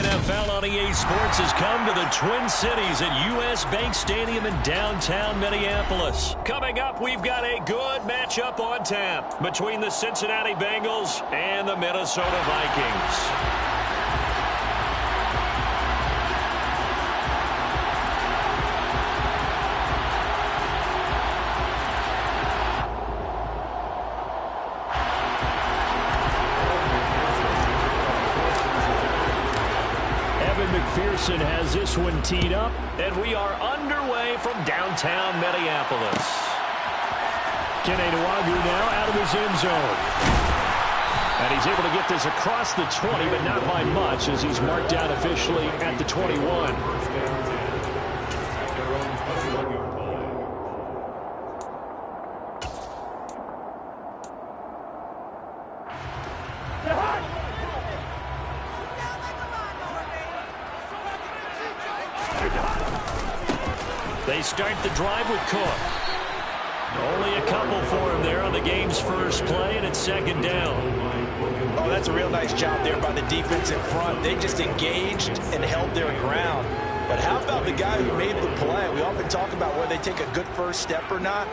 NFL on EA Sports has come to the Twin Cities at U.S. Bank Stadium in downtown Minneapolis. Coming up, we've got a good matchup on tap between the Cincinnati Bengals and the Minnesota Vikings. McPherson has this one teed up, and we are underway from downtown Minneapolis. Kenny Nwagu now out of his end zone. And he's able to get this across the 20, but not by much, as he's marked out officially at the 21. They start the drive with Cook. Only a couple for him there on the game's first play, and it's second down. Oh, that's a real nice job there by the defense in front. They just engaged and held their ground. But how about the guy who made the play? We often talk about whether they take a good first step or not.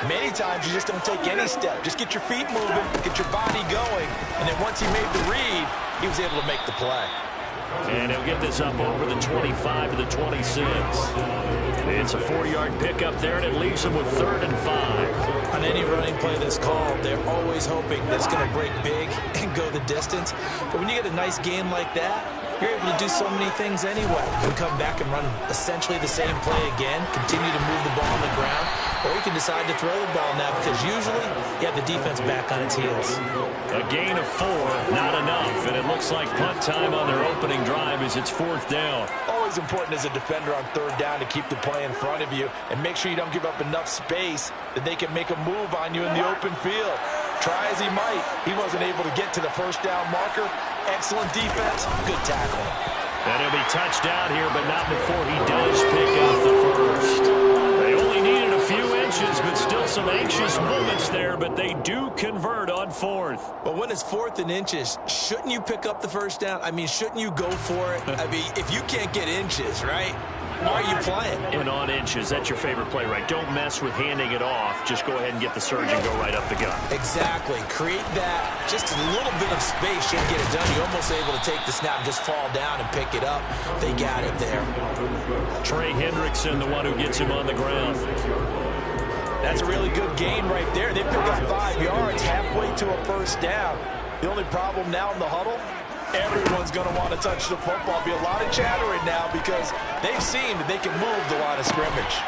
Many times you just don't take any step. Just get your feet moving, get your body going, and then once he made the read, he was able to make the play. And he'll get this up over the 25 to the 26. It's a 4-yard pickup there, and it leaves him with 3rd and 5. On any running play that's called, they're always hoping that it's going to break big and go the distance. But when you get a nice game like that, you're able to do so many things anyway. You can come back and run essentially the same play again, continue to move the ball on the ground, or you can decide to throw the ball now because usually you have the defense back on its heels. A gain of 4, not enough, and it looks like punt time on their opening drive as it's 4th down. Always important as a defender on 3rd down to keep the play in front of you and make sure you don't give up enough space that they can make a move on you in the open field. Try as he might, he wasn't able to get to the 1st down marker. Excellent defense, good tackle. And he'll be touched out here, but not before he does pick up the first. They only needed a few inches, but still some anxious moments there, but they do convert on 4th. But when it's 4th and inches, shouldn't you pick up the 1st down? I mean, shouldn't you go for it? I mean, if you can't get inches, right? Why are you playing? And on inches, that's your favorite play, right? Don't mess with handing it off. Just go ahead and get the surge and go right up the gut. Exactly. Create that. Just a little bit of space shouldn't get it done. You're almost able to take the snap, just fall down and pick it up. They got it there. Trey Hendrickson, the one who gets him on the ground. That's a really good gain right there. They pick up 5 yards halfway to a 1st down. The only problem now in the huddle, everyone's going to want to touch the football. Be a lot of chattering now because they've seen that they can move the line of scrimmage.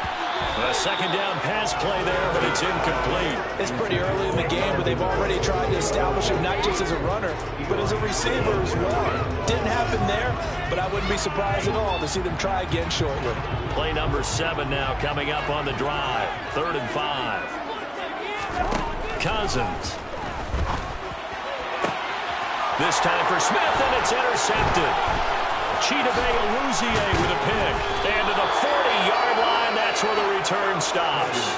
A 2nd down pass play there, but it's incomplete. It's pretty early in the game, but they've already tried to establish him not just as a runner, but as a receiver as well. Didn't happen there, but I wouldn't be surprised at all to see them try again shortly. Play number 7 now coming up on the drive. 3rd and 5. Cousins. This time for Smith, and it's intercepted. Chidobe Awuzie with a pick. And to the 40-yard line, that's where the return stops.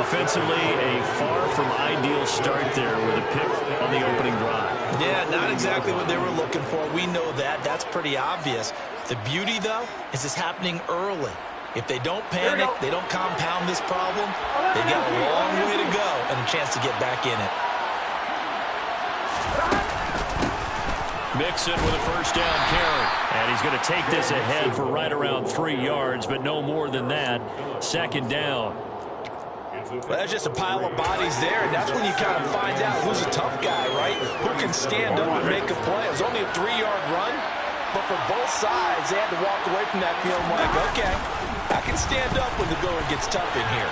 Offensively, a far from ideal start there with a pick on the opening drive. Yeah, not exactly what they were looking for. We know that. That's pretty obvious. The beauty, though, is it's happening early. If they don't panic, they don't compound this problem, they got a long way to go and a chance to get back in it. Mixon with a 1st down carry. And he's going to take this ahead for right around 3 yards, but no more than that. 2nd down. Well, that's just a pile of bodies there, and that's when you kind of find out who's a tough guy, right? Who can stand up and make a play. It was only a 3-yard run, but for both sides, they had to walk away from that feeling like, okay, I can stand up when the going gets tough in here.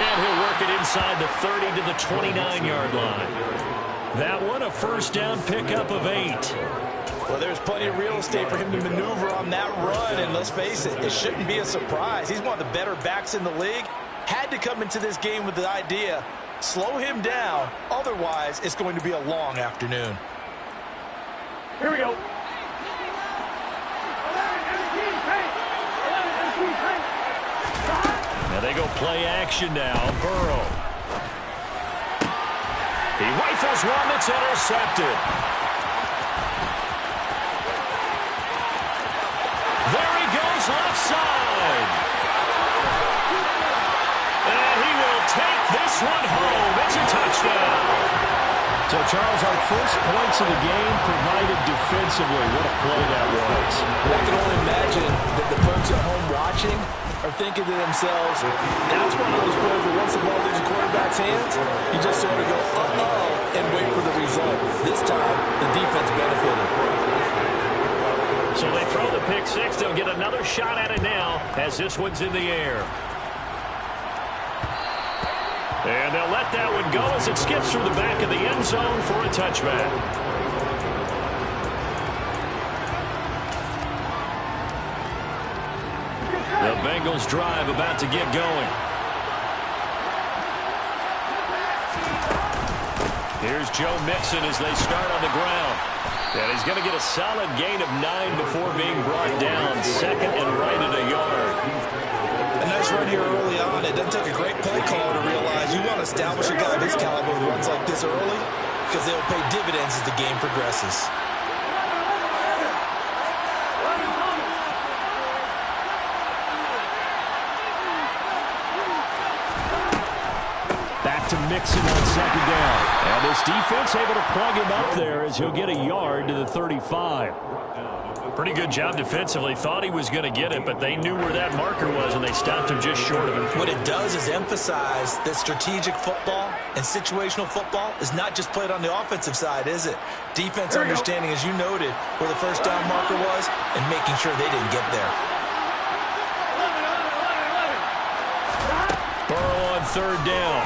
And he'll work it inside the 30 to the 29-yard line. That one, a 1st down pickup of 8. Well, there's plenty of real estate for him to maneuver on that run, and let's face it, it shouldn't be a surprise. He's one of the better backs in the league. Had to come into this game with the idea, slow him down, otherwise it's going to be a long afternoon. Here we go. Now they go play action now. Burrow. He rifles one that's intercepted. goes left side. And he will take this one home. It's a touchdown. So, Charles, our first points of the game provided defensively. What a play that was. I can only imagine that the folks at home watching are thinking to themselves, that's one of those plays where once the ball leaves the quarterback's hands, you just sort of go, uh-oh, and wait for the result. This time, the defense benefited. So they throw the pick six. They'll get another shot at it now as this one's in the air. And they'll let that one go as it skips through the back of the end zone for a touchback. The Bengals drive about to get going. Here's Joe Mixon as they start on the ground. And he's going to get a solid gain of 9 before being brought down. Second and right at a yard. A nice run here early on. It doesn't take a great play caller to realize you want to establish a guy of his caliber who runs like this early because they'll pay dividends as the game progresses. Back to Mixon on second down. And this defense able to plug him up there as he'll get a yard to the 35. Pretty good job defensively. Thought he was going to get it, but they knew where that marker was, and they stopped him just short of it. What it does is emphasize that strategic football and situational football is not just played on the offensive side, is it? Defense understanding, as you noted, where the first down marker was and making sure they didn't get there. Burrow on third down.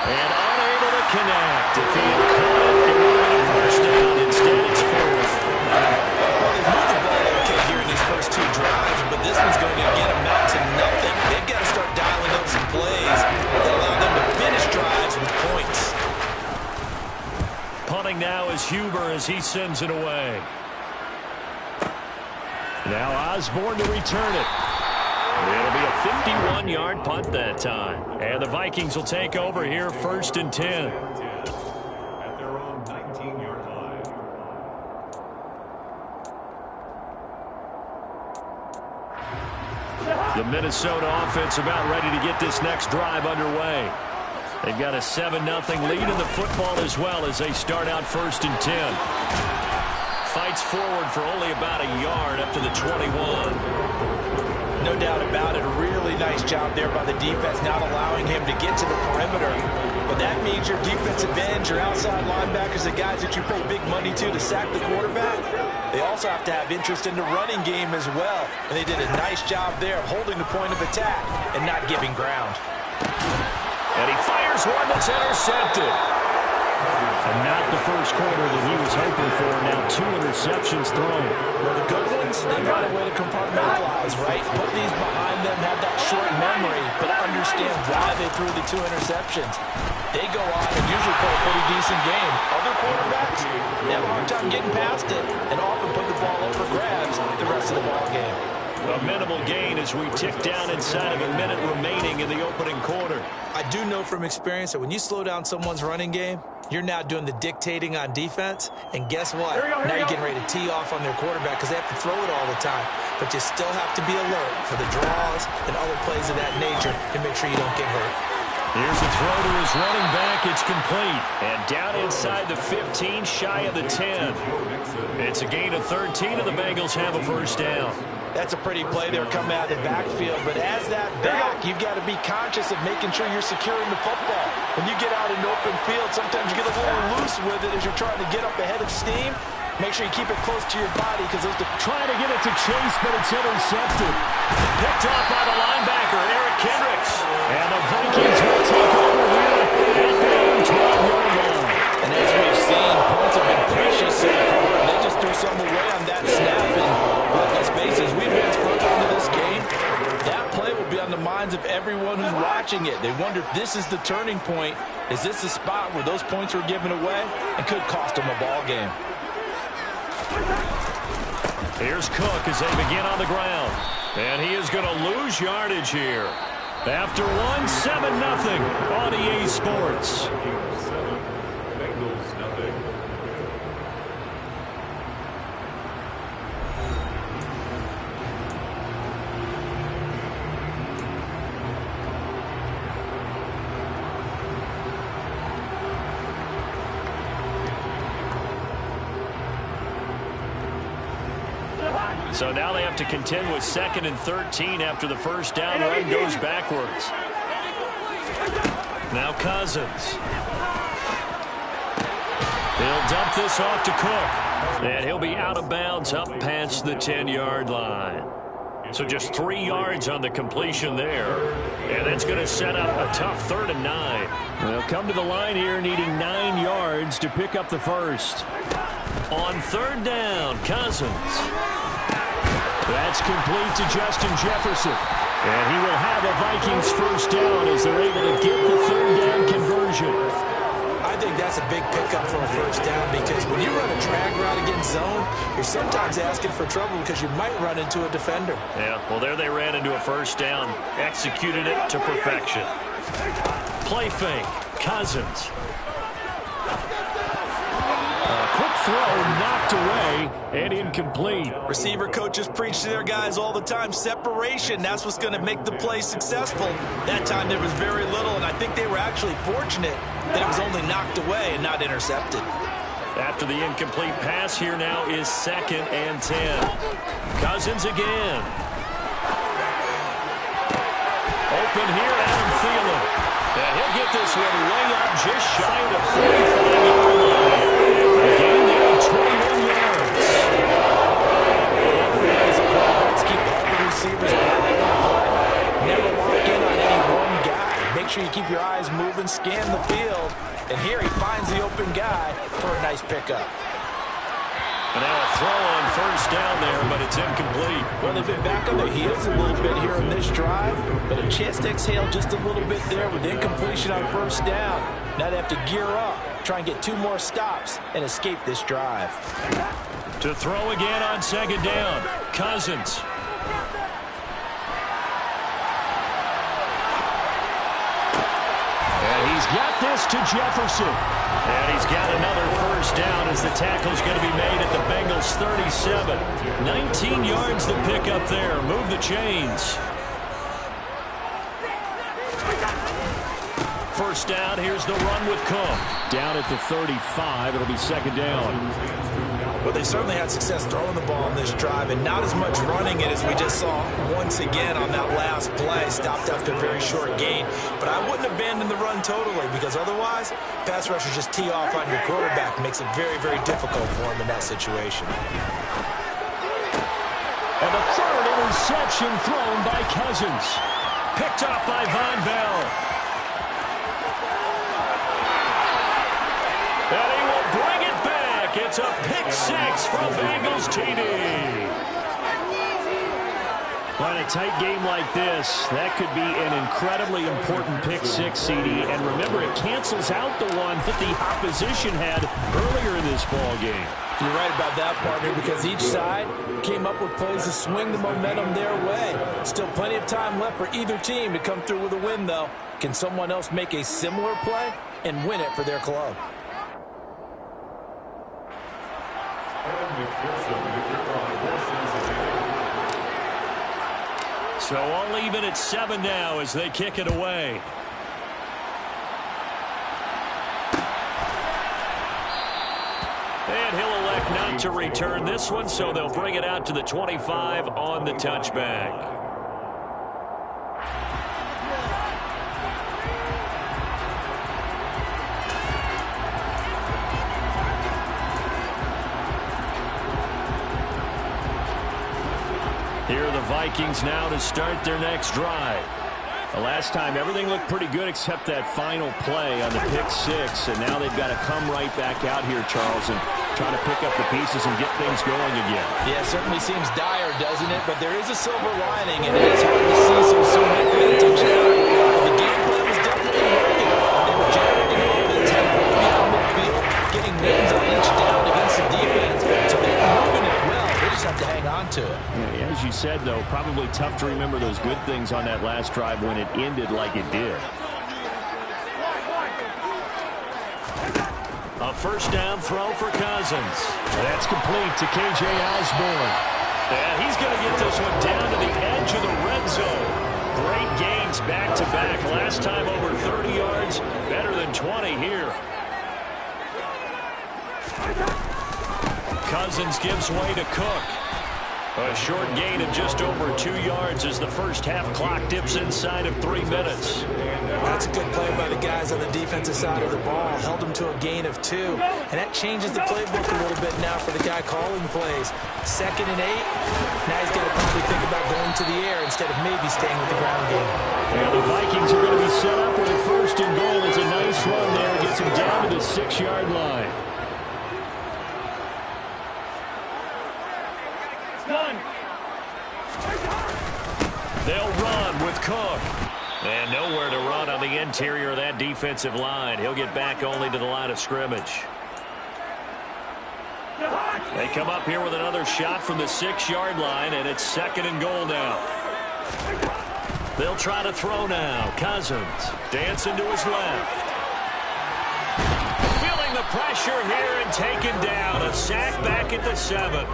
And unable to connect. If he had caught it, it would have been a first down. Instead, it's fourth. Well, they've moved the ball okay here in these first two drives, but this one's going to again amount to nothing. They've got to start dialing up some plays that allow them to finish drives with points. Punting now is Huber as he sends it away. Now Osborne to return it. It'll be a 51-yard punt that time. And the Vikings will take over here, 1st and 10. At their own 19-yard line. The Minnesota offense about ready to get this next drive underway. They've got a 7-0 lead in the football as well as they start out 1st and 10. Fights forward for only about a yard up to the 21. No doubt about it. A really nice job there by the defense, not allowing him to get to the perimeter. But that means your defensive ends, your outside linebackers, the guys that you pay big money to sack the quarterback, they also have to have interest in the running game as well. And they did a nice job there of holding the point of attack and not giving ground. And he fires one that's intercepted. And not the first quarter that he was hoping for. Now 2 interceptions thrown. Well, the good ones, they find a way to compartmentalize, right? Put these behind them, have that short memory, but understand why they threw the 2 interceptions. They go on and usually play a pretty decent game. Other quarterbacks, they have a hard time getting past it and often put the ball up for grabs the rest of the ball game. A minimal gain as we tick down inside of a minute remaining in the opening quarter. I do know from experience that when you slow down someone's running game, you're now doing the dictating on defense. And guess what? Now you're getting ready to tee off on their quarterback because they have to throw it all the time. But you still have to be alert for the draws and other plays of that nature to make sure you don't get hurt. Here's a throw to his running back. It's complete. And down inside the 15, shy of the 10. It's a gain of 13, and the Bengals have a first down. That's a pretty play there coming out of the backfield. But as that back, you've got to be conscious of making sure you're securing the football. When you get out in open field, sometimes you get a little loose with it as you're trying to get up ahead of steam. Make sure you keep it close to your body because those trying to get it to Chase, but it's intercepted. Picked off by the linebacker, Eric Kendricks. And the Vikings will take over here at their own 12-yard line. And as we've seen, points have been precious so far. They just threw some away on that snap. And let's face it, as we advance further into this game, that play will be on the minds of everyone who's watching it. They wonder if this is the turning point. Is this the spot where those points were given away and could cost them a ball game? Here's Cook as they begin on the ground. And he is going to lose yardage here. After 7-0 on EA Sports. Bengals nothing. So now they have to contend with 2nd and 13 after the first down run goes backwards. Now Cousins. He'll dump this off to Cook. And he'll be out of bounds up past the 10-yard line. So just 3 yards on the completion there. And that's going to set up a tough 3rd and 9. They'll come to the line here needing 9 yards to pick up the first. On 3rd down, Cousins. That's complete to Justin Jefferson. And he will have a Vikings first down as they're able to get the 3rd down conversion. I think that's a big pickup for a first down because when you run a drag route against zone, you're sometimes asking for trouble because you might run into a defender. Yeah, well, there they ran into a first down, executed it to perfection. Play fake, Cousins. Quick throw knocked away and incomplete. Receiver coaches preach to their guys all the time. Separation, that's what's going to make the play successful. That time there was very little, and I think they were actually fortunate that it was only knocked away and not intercepted. After the incomplete pass, here now is 2nd and 10. Cousins again. Open here, Adam Thielen. And he'll get this one way up just shy of the 45-yard line. Again, there are 21 yards. Let's keep all the receivers wide open. Never lock in on any one guy. Make sure you keep your eyes moving, scan the field. And here he finds the open guy for a nice pickup. And now a throw on first down there, but it's incomplete. Well, they've been back on their heels a little bit here in this drive, but a chance to exhale just a little bit there with incompletion on first down. Now they have to gear up, try and get 2 more stops, and escape this drive. To throw again on 2nd down, Cousins. And he's got this to Jefferson. And he's got another first down as the tackle's going to be made at the Bengals 37. 19 yards to pick up there. Move the chains. First down, here's the run with Cook. Down at the 35, it'll be 2nd down. Well, they certainly had success throwing the ball in this drive and not as much running it as we just saw once again on that last play. Stopped after a very short gain. But I wouldn't abandon the run totally because otherwise, pass rushers just tee off on your quarterback. Makes it very, very difficult for him in that situation. And the 3rd interception thrown by Cousins. Picked up by Von Bell. And he will bring it back. It's a pick 6 from Bengals TD. Well, in a tight game like this, that could be an incredibly important pick 6, CD. And remember, it cancels out the one that the opposition had earlier in this ball game. You're right about that, partner, because each side came up with plays to swing the momentum their way. Still plenty of time left for either team to come through with a win, though. Can someone else make a similar play and win it for their club? So all even at 7 now as they kick it away. And he'll elect not to return this one, so they'll bring it out to the 25 on the touchback. Here are the Vikings now to start their next drive. The last time, everything looked pretty good except that final play on the pick 6. And now they've got to come right back out here, Charles, and try to pick up the pieces and get things going again. Yeah, it certainly seems dire, doesn't it? But there is a silver lining, and it is hard to see some sort of advantage now. The game plan was definitely working. They were generating offense, had a run down midfield, getting wins on each down against the defense. So they're moving it well. They just have to hang on to it. Yeah, as you said, though, probably tough to remember those good things on that last drive when it ended like it did. A first down throw for Cousins. That's complete to K.J. Osborne. And he's going to get this one down to the edge of the red zone. Great gains back-to-back. Last time over 30 yards, better than 20 here. Cousins gives way to Cook. A short gain of just over 2 yards as the first half clock dips inside of 3 minutes. That's a good play by the guys on the defensive side of the ball. Held them to a gain of 2. And that changes the playbook a little bit now for the guy calling plays. 2nd and 8. Now he's got to probably think about going to the air instead of maybe staying with the ground game. And the Vikings are going to be set up with a 1st and goal. It's a nice run there. Gets him down to the 6-yard line. They'll run with Cook. And nowhere to run on the interior of that defensive line. He'll get back only to the line of scrimmage. They come up here with another shot from the 6-yard line, and it's 2nd and goal now. They'll try to throw now. Cousins dancing to his left. Feeling the pressure here and taken down. A sack back at the 7.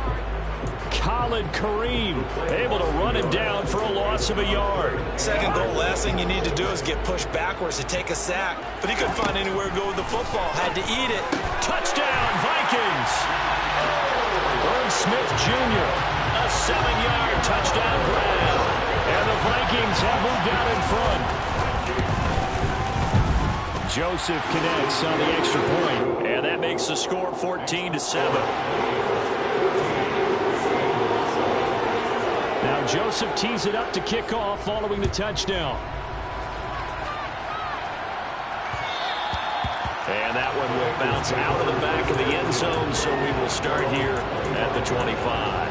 Khalid Kareem able to run him down for a loss of a yard. 2nd goal, last thing you need to do is get pushed backwards to take a sack. But he couldn't find anywhere to go with the football. Had to eat it. Touchdown, Vikings. Irv Smith Jr. A 7-yard touchdown grab. And the Vikings have moved out in front. Joseph connects on the extra point. And that makes the score 14-7. Now Joseph tees it up to kick off following the touchdown. And that one will bounce out of the back of the end zone, so we will start here at the 25.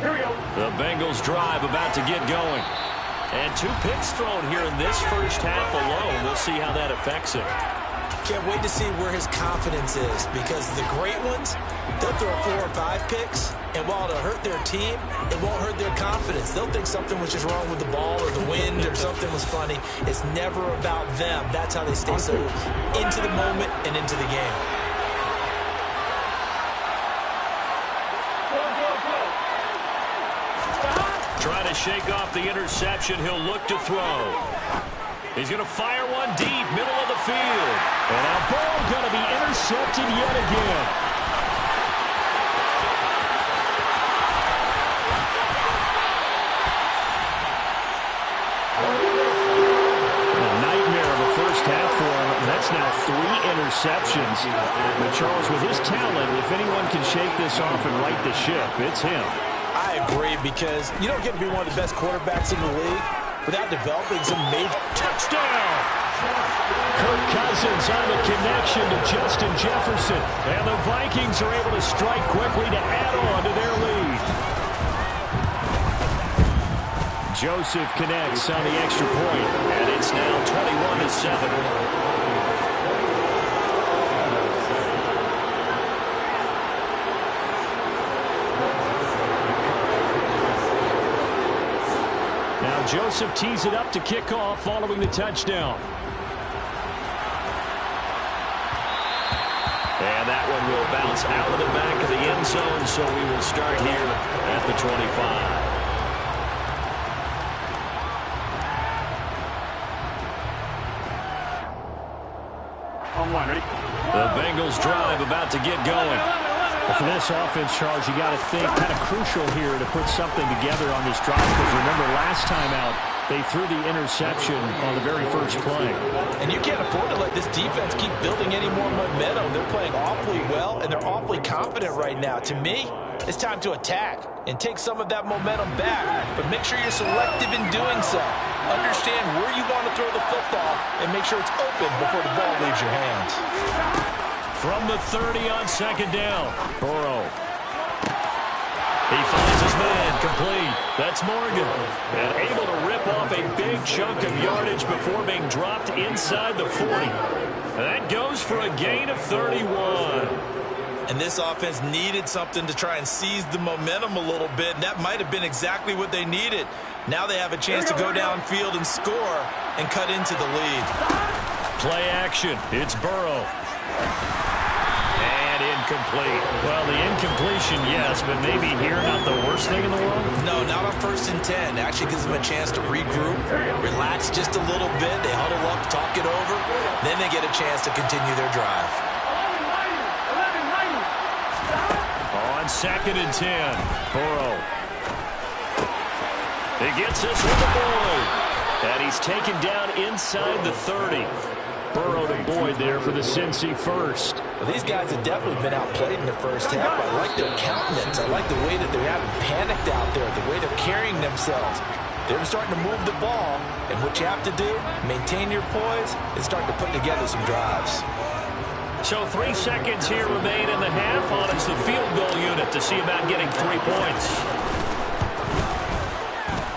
Here we go. The Bengals drive about to get going. And 2 picks thrown here in this first half alone. We'll see how that affects him. Can't wait to see where his confidence is, because the great ones, they'll throw 4 or 5 picks, and while it'll hurt their team, it won't hurt their confidence. They'll think something was just wrong with the ball or the wind or something was funny. It's never about them. That's how they stay so into the moment and into the game. Trying to shake off the interception. He'll look to throw. He's going to fire one deep, middle of the field. And our ball going to be intercepted yet again. A nightmare of a first half for him. That's now 3 interceptions. But Charles, with his talent, if anyone can shake this off and right the ship, it's him. I agree, because you don't get to be one of the best quarterbacks in the league without developing some major touchdown. Kirk Cousins on the connection to Justin Jefferson. And the Vikings are able to strike quickly to add on to their lead. Joseph connects on the extra point, and it's now 21-7. Joseph tees it up to kick off following the touchdown. And that one will bounce out of the back of the end zone, so we will start here at the 25. The Bengals drive about to get going. Well, for this offense, Charles, you got to think kind of crucial here to put something together on this drive, because remember last time out they threw the interception on the very first play. And you can't afford to let this defense keep building any more momentum. They're playing awfully well, and they're awfully confident right now. To me, it's time to attack and take some of that momentum back, but make sure you're selective in doing so. Understand where you want to throw the football and make sure it's open before the ball leaves your hands. From the 30 on 2nd down, Burrow. He finds his man, complete. That's Morgan. And able to rip off a big chunk of yardage before being dropped inside the 40. And that goes for a gain of 31. And this offense needed something to try and seize the momentum a little bit, and that might have been exactly what they needed. Now they have a chance to go downfield and score and cut into the lead. Play action. It's Burrow. And incomplete. Well, the incompletion, yes, but maybe here not the worst thing in the world? No, not on 1st and 10. Actually gives them a chance to regroup, relax just a little bit. They huddle up, talk it over. Then they get a chance to continue their drive. On 2nd and 10, Burrow. He gets this with the Boyd. And he's taken down inside the 30. Burrow to Boyd there for the Cincy first. Well, these guys have definitely been outplayed in the first half. I like their countenance. I like the way that they haven't panicked out there, the way they're carrying themselves. They're starting to move the ball, and what you have to do, maintain your poise, and start to put together some drives. So 3 seconds here remain in the half. On it's the field goal unit to see about getting 3 points.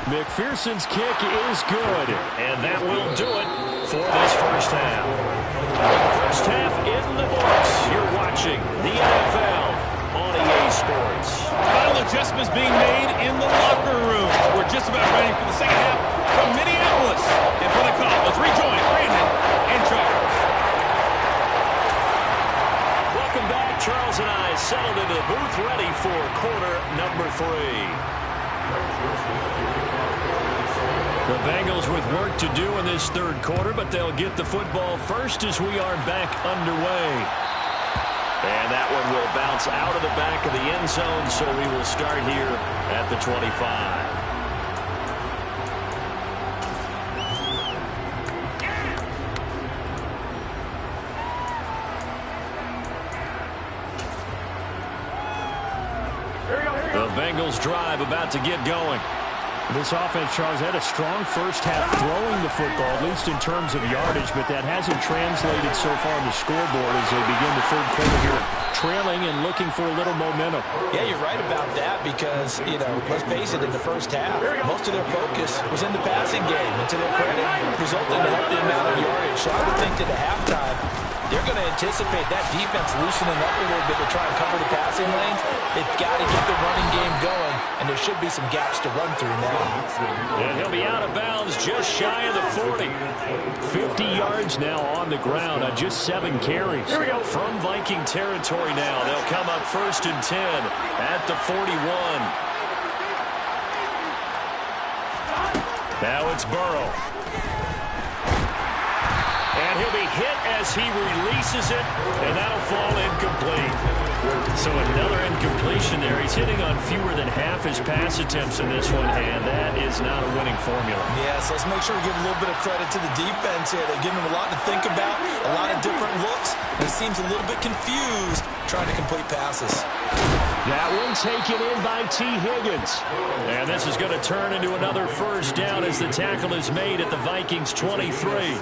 McPherson's kick is good, and that will do it for this first half. First half in the books. You're watching the NFL on EA Sports. Final adjustments being made in the locker room. We're just about ready for the second half from Minneapolis. And for the call, let's rejoin Brandon and Charles. Welcome back. Charles and I settled into the booth ready for quarter number 3. The Bengals with work to do in this third quarter, but they'll get the football first as we are back underway. And that one will bounce out of the back of the end zone, so we will start here at the 25. The Bengals drive about to get going. This offense, Charles, had a strong first half throwing the football, at least in terms of yardage, but that hasn't translated so far on the scoreboard as they begin the third quarter here, trailing and looking for a little momentum. Yeah, you're right about that because, let's face it, in the first half, most of their focus was in the passing game. And to their credit, resulted in a healthy amount of yardage. So I would think that at halftime, they're going to anticipate that defense loosening up a little bit to try and cover the passing lanes. They've got to get the running game going, and there should be some gaps to run through now. And he'll be out of bounds just shy of the 40. 50 yards now on the ground on just 7 carries. From Viking territory now, they'll come up 1st and 10 at the 41. Now it's Burrow. And he'll be hit as he releases it, and that'll fall incomplete. So another incompletion there. He's hitting on fewer than half his pass attempts in this one, and that is not a winning formula. Yes, let's make sure we give a little bit of credit to the defense here. They've given him a lot to think about, a lot of different looks, and he seems a little bit confused trying to complete passes. That one taken in by T. Higgins. And this is going to turn into another first down as the tackle is made at the Vikings 23.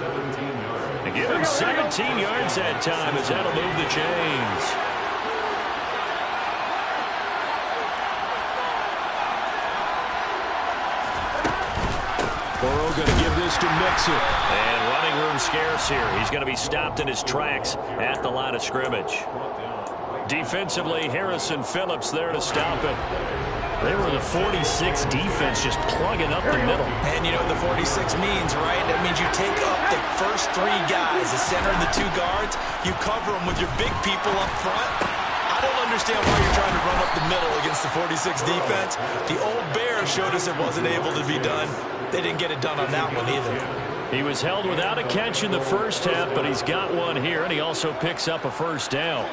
And give him 17 yards that time as that'll move the chains. Burrow going to give this to Mixon. And running room scarce here. He's going to be stopped in his tracks at the line of scrimmage. Defensively, Harrison Phillips there to stop it. They were the 46 defense just plugging up the middle. And you know what the 46 means, right? That means you take up the first 3 guys, the center and the 2 guards. You cover them with your big people up front. I don't understand why you're trying to run up the middle against the 46 defense. The old Bears showed us it wasn't able to be done. They didn't get it done on that one either. He was held without a catch in the first half, but he's got one here, and he also picks up a first down.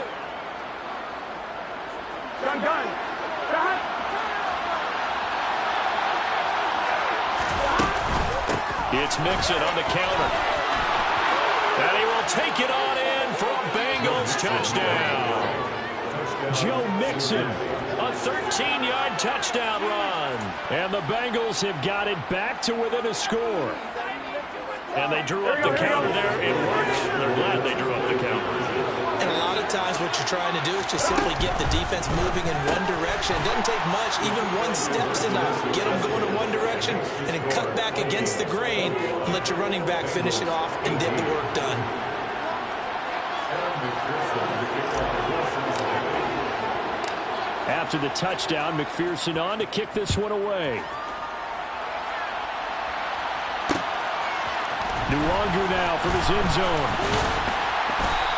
It's Mixon on the counter. And he will take it on in for a Bengals touchdown. Joe Mixon, a 13-yard touchdown run. And the Bengals have got it back to within a score. And they drew up the counter there. It worked. They're glad they drew up the counter. And a lot of times what you're trying to do is just simply get the defense moving in one direction. It doesn't take much. Even one step's enough. Get them going in one direction and then cut back against the grain and let your running back finish it off and get the work done. After the touchdown, McPherson on to kick this one away. Nuangu now from his end zone.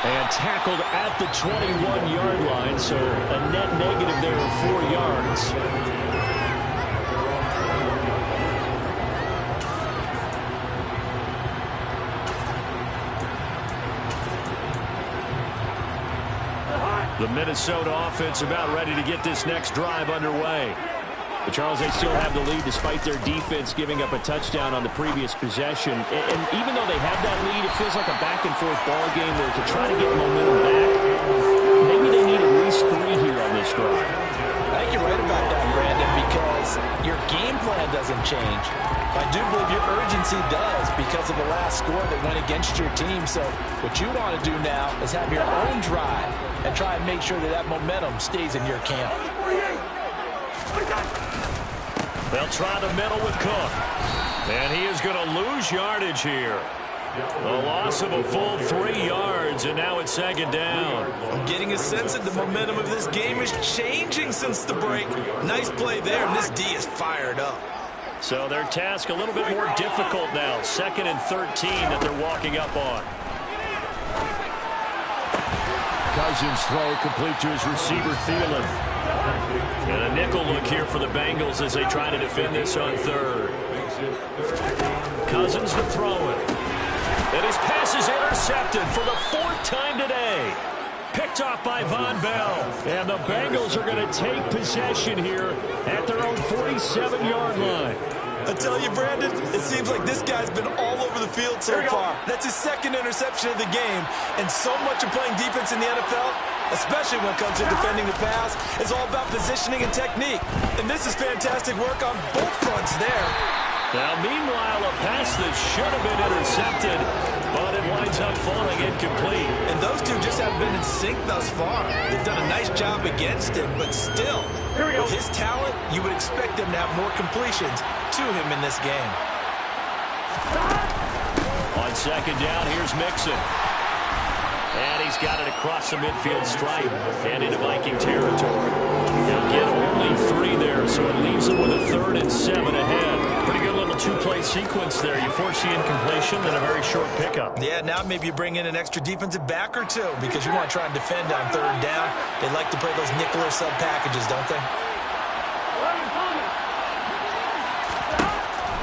And tackled at the 21-yard line, so a net negative there of 4 yards. The Minnesota offense about ready to get this next drive underway. But Charles, they still have the lead despite their defense giving up a touchdown on the previous possession. And even though they have that lead, it feels like a back-and-forth ball game where to try to get momentum back, maybe they need at least 3 here on this drive. I think you're right about that, Brandon, because your game plan doesn't change. I do believe your urgency does because of the last score that went against your team. So what you want to do now is have your own drive and try and make sure that that momentum stays in your camp. They'll try the middle with Cook. And he is going to lose yardage here. A loss of a full 3 yards, and now it's second down. I'm getting a sense that the momentum of this game is changing since the break. Nice play there, and this D is fired up. So their task a little bit more difficult now. 2nd and 13 that they're walking up on. Cousins throw complete to his receiver, Thielen. And a nickel look here for the Bengals as they try to defend this on 3rd. Cousins to throw it. And his pass is intercepted for the 4th time today. Picked off by Von Bell. And the Bengals are going to take possession here at their own 47-yard line. I tell you, Brandon, it seems like this guy's been all over the field so far. That's his 2nd interception of the game. And so much of playing defense in the NFL, especially when it comes to defending the pass, is all about positioning and technique. And this is fantastic work on both fronts there. Now, meanwhile, a pass that should have been intercepted, but it winds up falling incomplete. And those two just haven't been in sync thus far. They've done a nice job against him, but still, with his talent, you would expect him to have more completions to him in this game. On 2nd down, here's Mixon. And he's got it across the midfield stripe and into Viking territory. They'll get only 3 there, so it leaves them with a 3rd and 7 ahead. Pretty good little 2-play sequence there. You force the incompletion, then a very short pickup. Yeah, now maybe you bring in an extra defensive back or 2 because you want to try and defend on 3rd down. They like to play those nickel or sub packages, don't they?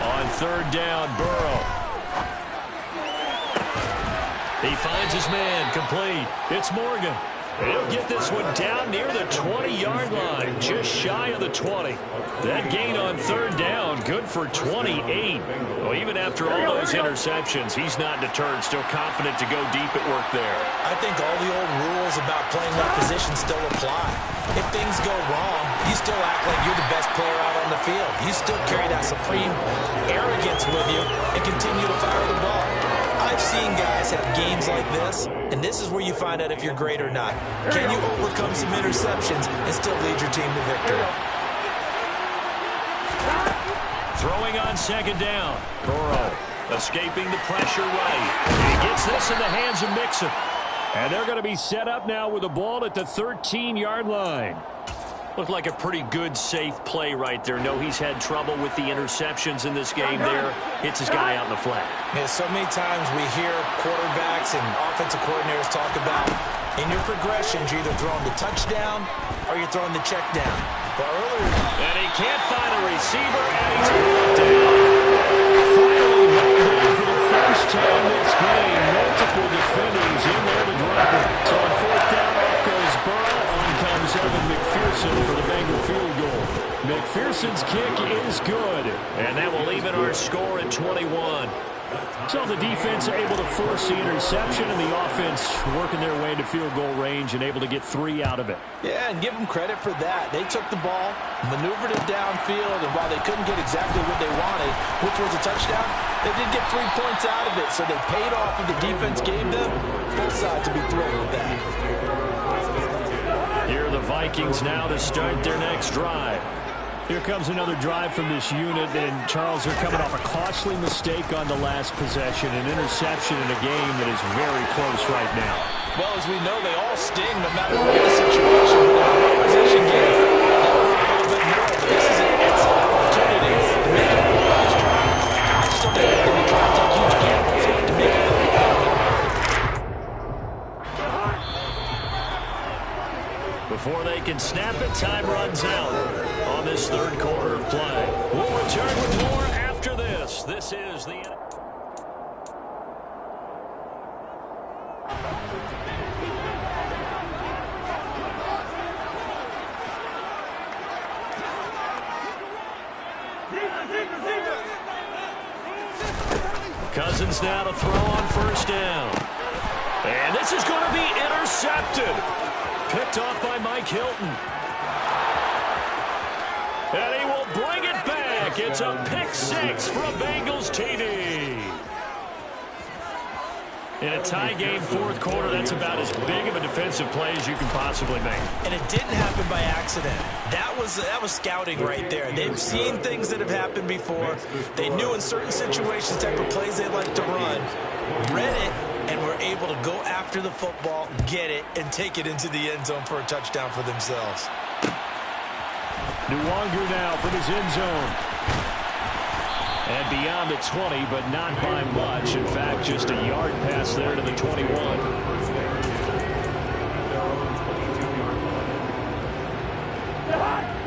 On 3rd down, Burrow. He finds his man, complete. It's Morgan. He'll get this one down near the 20-yard line, just shy of the 20. That gain on 3rd down, good for 28. Well, even after all those interceptions, he's not deterred, still confident to go deep at work there. I think all the old rules about playing that position still apply. If things go wrong, you still act like you're the best player out on the field. You still carry that supreme arrogance with you and continue to fire the ball. I've seen guys have games like this, and this is where you find out if you're great or not. Can you overcome some interceptions and still lead your team to victory? Throwing on 2nd down. Burrow escaping the pressure right. He gets this in the hands of Mixon. And they're going to be set up now with the ball at the 13-yard line. Looked like a pretty good, safe play right there. No, he's had trouble with the interceptions in this game there. Hits his guy out in the flat. Yeah, so many times we hear quarterbacks and offensive coordinators talk about in your progressions, you're either throwing the touchdown or you're throwing the check down. But earlier, and he can't find a receiver, and he's brought down. Finally held down for the first time this game. Multiple defenders in there to drop it. So on 4th down, off goes Burrow. On comes Evan McPherson for the Bengal field goal. McPherson's kick is good. And that will even our score at 21. So the defense able to force the interception, and the offense working their way to field goal range and able to get 3 out of it. Yeah, and give them credit for that. They took the ball, maneuvered it downfield, and while they couldn't get exactly what they wanted, which was a touchdown, they did get 3 points out of it. So they paid off what the defense gave them. Both sides to be thrilled with that. Here are the Vikings now to start their next drive. Here comes another drive from this unit, and Charles, are coming off a costly mistake on the last possession, an interception in a game that is very close right now. Well, as we know, they all sting no matter what the situation. Possession game, a little bit more, but this is an excellent opportunity to make a play on this drive. I just don't think they're going to try to take huge gambles to make it. this third quarter of play. We'll return with more after this. This is the... Cousins now to throw on first down. And this is going to be intercepted. Picked off by Mike Hilton. And he will bring it back. It's a pick six for a Bengals TD. In a tie game fourth quarter, that's about as big of a defensive play as you can possibly make. And it didn't happen by accident. That was scouting right there. They've seen things that have happened before. They knew in certain situations type of plays they like to run, read it, and were able to go after the football, get it, and take it into the end zone for a touchdown for themselves. Nwangu now from his end zone. And beyond the 20, but not by much. In fact, just a yard pass there to the 21.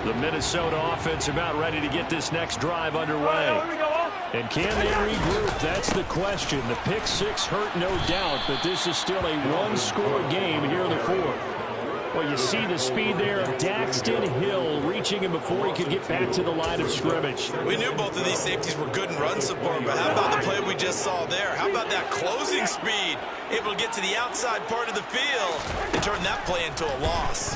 The Minnesota offense about ready to get this next drive underway. And can they regroup? That's the question. The pick six hurt, no doubt, but this is still a one-score game here in the fourth. Well, you see the speed there of Daxton Hill reaching him before he could get back to the line of scrimmage. We knew both of these safeties were good in run support, but how about the play we just saw there? How about that closing speed? Able to get to the outside part of the field and turn that play into a loss.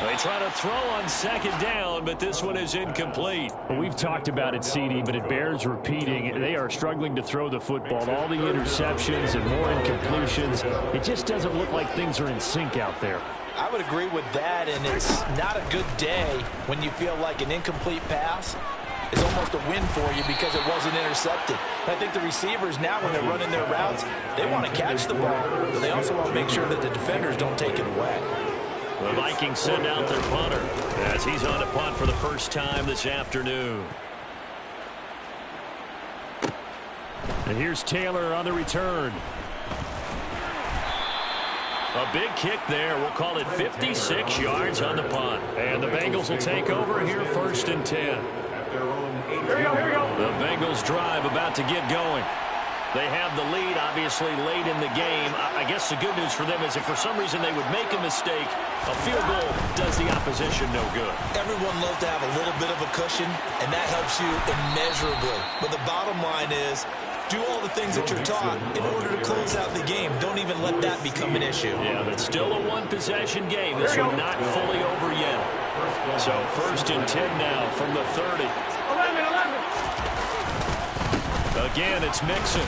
They try to throw on second down, but this one is incomplete. Well, we've talked about it, CD, but it bears repeating. They are struggling to throw the football. All the interceptions and more incompletions. It just doesn't look like things are in sync out there. I would agree with that, and it's not a good day when you feel like an incomplete pass is almost a win for you because it wasn't intercepted. And I think the receivers now, when they're running their routes, they want to catch the ball, but they also want to make sure that the defenders don't take it away. The Vikings send out their punter as he's on a punt for the first time this afternoon. And here's Taylor on the return. A big kick there. We'll call it 56 yards on the punt. And the Bengals will take over here first and 10. The Bengals drive about to get going. They have the lead, obviously, late in the game. I guess the good news for them is if for some reason they would make a mistake, a field goal does the opposition no good. Everyone loves to have a little bit of a cushion, and that helps you immeasurably. But the bottom line is, do all the things that you're taught in order to close out the game. Don't even let that become an issue. Yeah, but still a one-possession game. This one not fully over yet. So first and 10 now from the 30. Again, it's Mixon.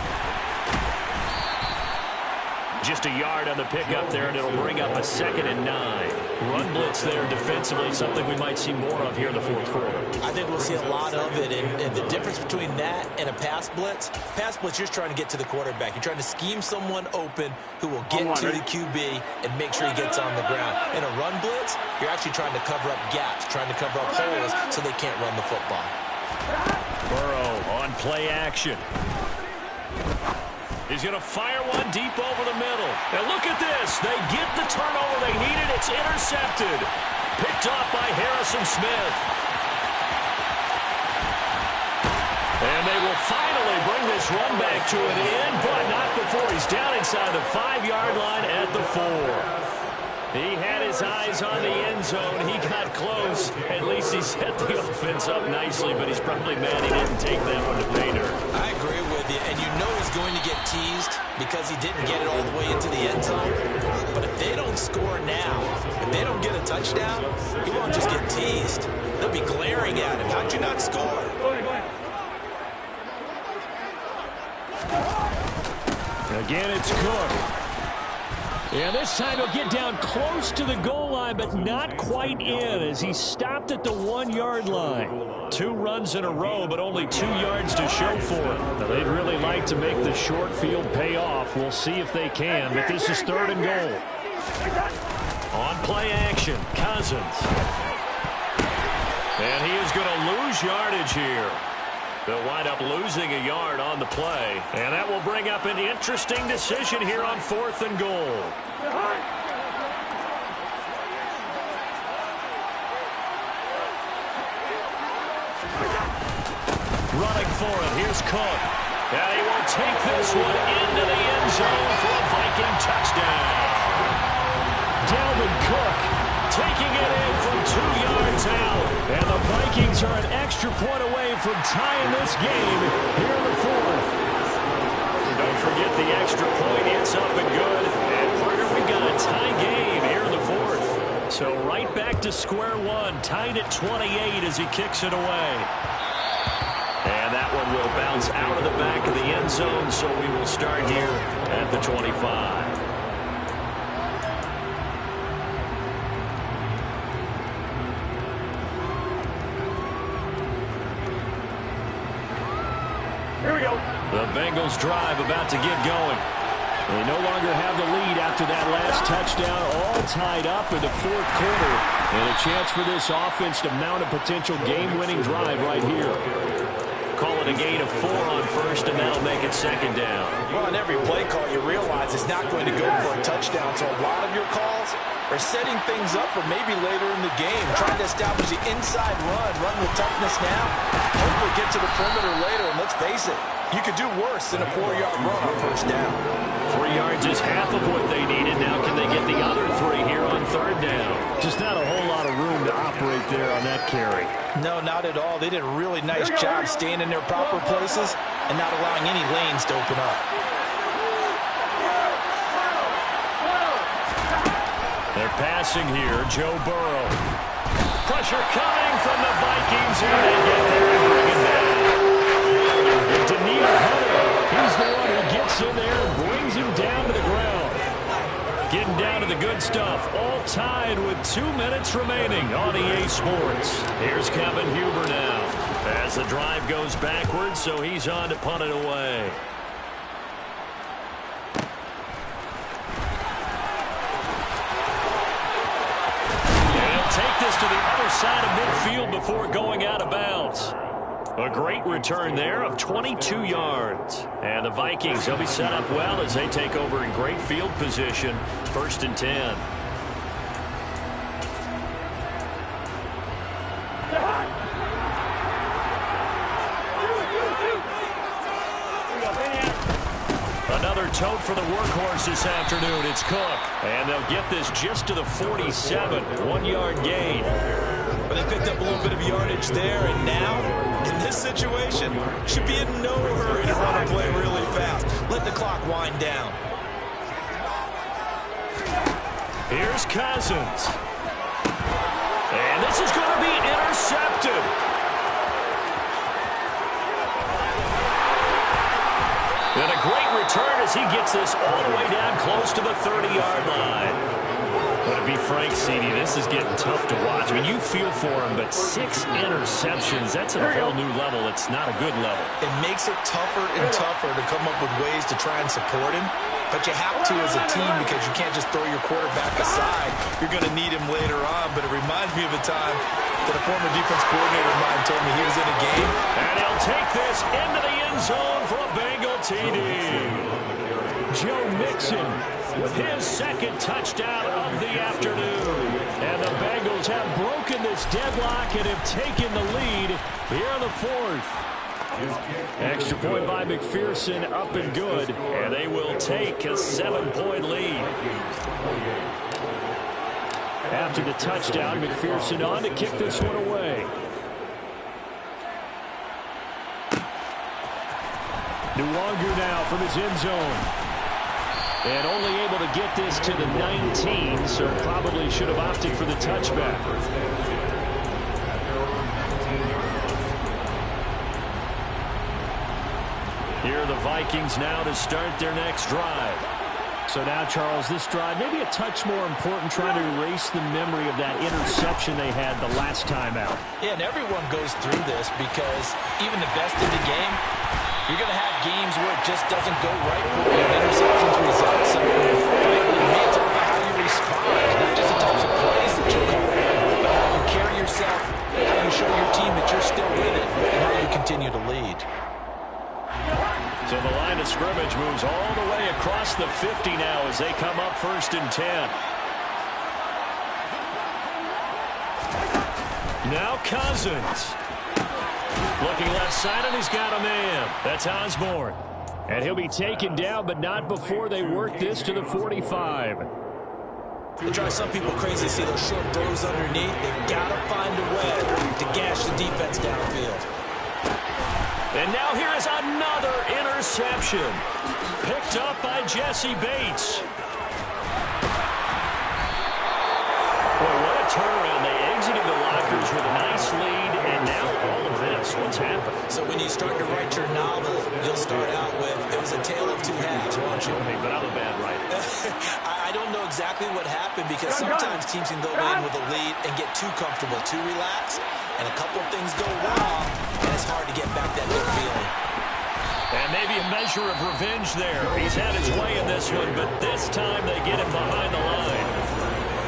Just a yard on the pickup there, and it'll bring up a 2nd and 9. Run blitz there defensively, something we might see more of here in the fourth quarter. I think we'll see a lot of it, and the difference between that and a pass blitz, you're just trying to get to the quarterback. You're trying to scheme someone open who will get to the QB and make sure he gets on the ground. In a run blitz, you're actually trying to cover up gaps, trying to cover up holes so they can't run the football. Burrow on play action. He's going to fire one deep over the middle. And look at this. They get the turnover they needed. It's intercepted. Picked off by Harrison Smith. And they will finally bring this run back to an end, but not before he's down inside the 5-yard line at the 4. He had his eyes on the end zone. He got close. At least he set the offense up nicely, but he's probably mad he didn't take that one to pay dirt. I agree with you, and you know he's going to get teased because he didn't get it all the way into the end zone. But if they don't score now, if they don't get a touchdown, he won't just get teased. They'll be glaring at him. How'd you not score? Again, it's Cook. And this time he'll get down close to the goal line, but not quite in as he stopped at the 1-yard line. 2 runs in a row, but only 2 yards to show for it. Now, they'd really like to make the short field pay off. We'll see if they can, but this is 3rd and goal. On play action, Cousins. And he is going to lose yardage here. They'll wind up losing a yard on the play. And that will bring up an interesting decision here on 4th and goal. Running for it. Here's Cook. And he will take this one into the end zone for a Viking touchdown. Dalvin Cook taking it in from 2 yards out. And the Vikings are an extra point away from tying this game here in the fourth. Don't forget the extra point. It's up and good. And partner, we've got a tie game here in the fourth. So right back to square one. Tied at 28 as he kicks it away. And that one will bounce out of the back of the end zone, so we will start here at the 25. Here we go. The Bengals drive about to get going. They no longer have the lead after that last touchdown, all tied up in the fourth quarter. And a chance for this offense to mount a potential game-winning drive right here. Call it a gain of 4 on first, and that'll make it second down. Well, on every play call, you realize it's not going to go for a touchdown, so a lot of your calls are setting things up for maybe later in the game, trying to establish the inside run with toughness now, hopefully get to the perimeter later, and let's face it, you could do worse than a 4-yard run on first down. 3 yards is half of what they needed. Now can they get the other 3 here on third down? Just not a whole lot of room to operate there on that carry. No, not at all. They did a really nice job staying in their proper places and not allowing any lanes to open up. They're passing here. Joe Burrow. Pressure coming from the Vikings, and they get there and bring it down. Daniil Hunter, he's the one who gets in there and brings him down to the ground. Getting down to the good stuff. All tied with 2 minutes remaining on EA Sports. Here's Kevin Huber now as the drive goes backwards, so he's on to punt it away. And he'll take this to the other side of midfield before going out of bounds. A great return there of 22 yards. And the Vikings, they'll be set up well as they take over in great field position. 1st and 10. Another tote for the workhorse this afternoon. It's Cook. And they'll get this just to the 47. 1-yard gain. But they picked up a little bit of yardage there, and now, in this situation, should be in no hurry to run a play really fast. Let the clock wind down. Here's Cousins. And this is going to be intercepted. And a great return as he gets this all the way down close to the 30-yard line. But to be frank, CD, this is getting tough to watch. I mean, you feel for him, but 6 interceptions, that's at a whole new level. It's not a good level. It makes it tougher and tougher to come up with ways to try and support him. But you have to as a team because you can't just throw your quarterback aside. You're going to need him later on. But it reminds me of a time that a former defense coordinator of mine told me he was in a game. And he'll take this into the end zone for a Bengal TD. Joe Mixon with his 2nd touchdown of the afternoon. And the Bengals have broken this deadlock and have taken the lead here in the 4th. Extra point by McPherson, up and good. And they will take a 7-point lead. After the touchdown, McPherson on to kick this one away. Nwangu now from his end zone. And only able to get this to the 19, so probably should have opted for the touchback. Here are the Vikings now to start their next drive. So now, Charles, this drive maybe a touch more important, trying to erase the memory of that interception they had the last time out. Yeah, and everyone goes through this because even the best in the game, you're going to have games where it just doesn't go right for you. Interceptions result. So, frankly, to me, it's all about how you respond. Not just the types of plays that you call, but how you carry yourself, how you show your team that you're still with it, and how you continue to lead. So the line of scrimmage moves all the way across the 50 now as they come up 1st and 10. Now Cousins. Looking left side, and he's got a man. That's Osborne. And he'll be taken down, but not before they work this to the 45. It drives some people crazy to see those short throws underneath. They've got to find a way to gash the defense downfield. And now here is another interception. Picked up by Jesse Bates. Boy, what a turnaround. They exited the lockers with a nice lead, and now all of this. What's happened? So when you start to write your novel, you'll start out with, it was a tale of two halves, won't you? But I'm a bad writer. I don't know exactly what happened because sometimes teams can go in with a lead and get too comfortable, too relaxed, and a couple of things go wrong, and it's hard to get back that good feeling. And maybe a measure of revenge there. He's had his way in this one, but this time they get him behind the line.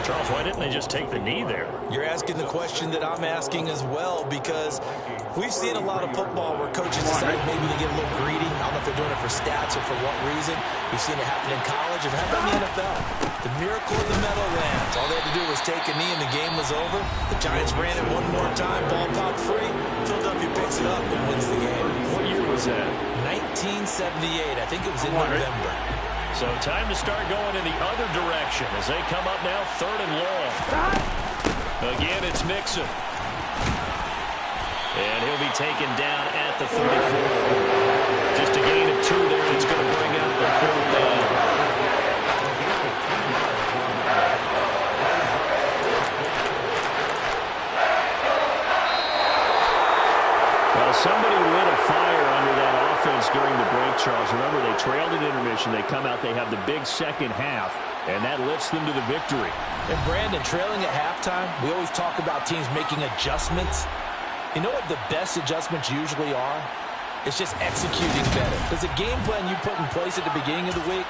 Charles, why didn't they just take the knee there? You're asking the question that I'm asking as well, because we've seen a lot of football where coaches decide maybe to get a little greedy. I don't know if they're doing it for stats or for what reason. We've seen it happen in college. It happened in the NFL. The miracle of the Meadowlands. All they had to do was take a knee and the game was over. The Giants ran it one more time. Ball popped free. Philadelphia picks it up and wins the game. What year was that? 1978. I think it was in November. So time to start going in the other direction as they come up now 3rd and long. Again, it's Mixon. And he'll be taken down at the 34. Just a gain of 2 there that's going to bring up the 4th down. Well, somebody lit a fire under that offense during the break, Charles. Remember, they trailed at intermission. They come out, they have the big second half, and that lifts them to the victory. And Brandon, trailing at halftime, we always talk about teams making adjustments. You know what the best adjustments usually are? It's just executing better. Because the game plan you put in place at the beginning of the week,